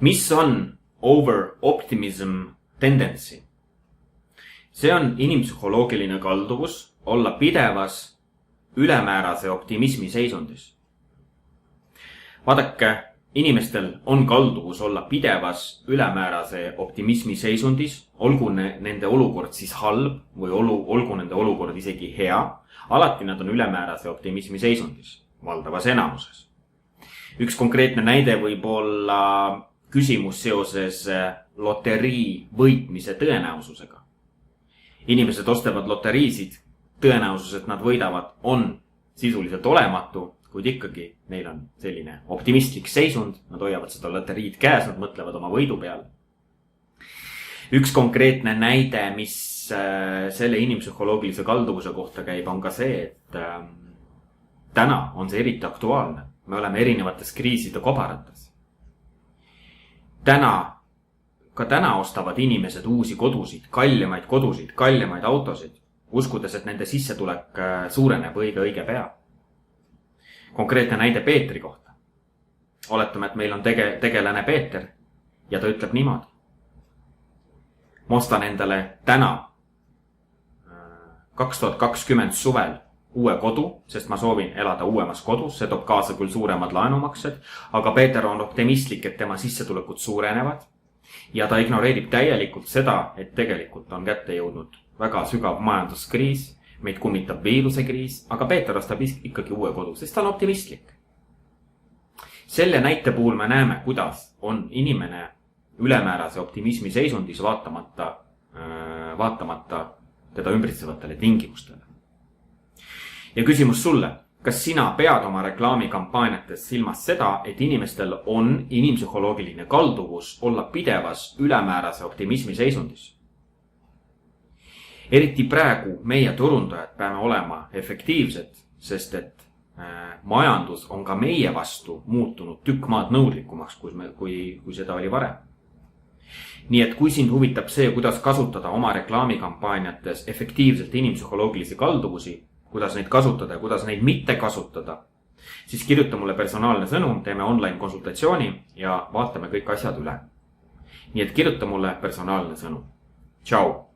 Mis on over-optimism tendency? See on inimpsühholoogiline kalduvus olla pidevas ülemäärase optimismi seisundis. Vaadake, inimestel on kalduvus olla pidevas ülemäärase optimismi seisundis, olgu nende olukord siis halb või olgu nende olukord isegi hea. Alati nad on ülemäärase optimismi seisundis, valdavas enamuses. Üks konkreetne näide võib olla küsimus seoses loterii võitmise tõenäosusega. Inimesed ostavad loteriisid, tõenäosus, et nad võidavad, on sisuliselt olematu, kuid ikkagi neil on selline optimistlik seisund, nad hoiavad seda loteriid käes, nad mõtlevad oma võidu peale. Üks konkreetne näide, mis selle inimpsühholoogilise kalduvuse kohta käib, on ka see, et täna on see eriti aktuaalne. Me oleme erinevates kriiside kobarates. Ka täna ostavad inimesed uusi kodusid, kallimaid autosid, uskudes, et nende sissetulek suureneb õige pea. Konkreetne näide Peetri kohta. Oletame, et meil on tegelane Peeter ja ta ütleb niimoodi. Ma ostan endale täna 2020 suvel uue kodu, sest ma soovin elada uuemas kodus, see toob kaasa küll suuremad laenumaksed, aga Peeter on optimistlik, et tema sissetulekud suurenevad ja ta ignoreerib täielikult seda, et tegelikult on kätte jõudnud väga sügav majanduskriis, meid kummitab viirusekriis, aga Peeter ostab ikkagi uue kodu, sest ta on optimistlik. Selle näite puhul me näeme, kuidas on inimene ülemäärase optimismi seisundis vaatamata teda ümbritsevatele tingimustele. Ja küsimus sulle, kas sina pead oma reklaamikampaaniates silmas seda, et inimestel on inimpsühholoogiline kalduvus olla pidevas ülemäärase optimismi seisundis? Eriti praegu meie turundajad peame olema efektiivsed, sest et majandus on ka meie vastu muutunud tükk maad nõudlikumaks, kui seda oli varem. Nii et kui sind huvitab see, kuidas kasutada oma reklaamikampaaniates efektiivselt inimpsühholoogilisi kalduvusi, kuidas neid kasutada ja kuidas neid mitte kasutada, siis kirjuta mulle personaalne sõnum, teeme online konsultatsiooni ja vaatame kõik asjad üle. Nii et kirjuta mulle personaalne sõnum. Tšau!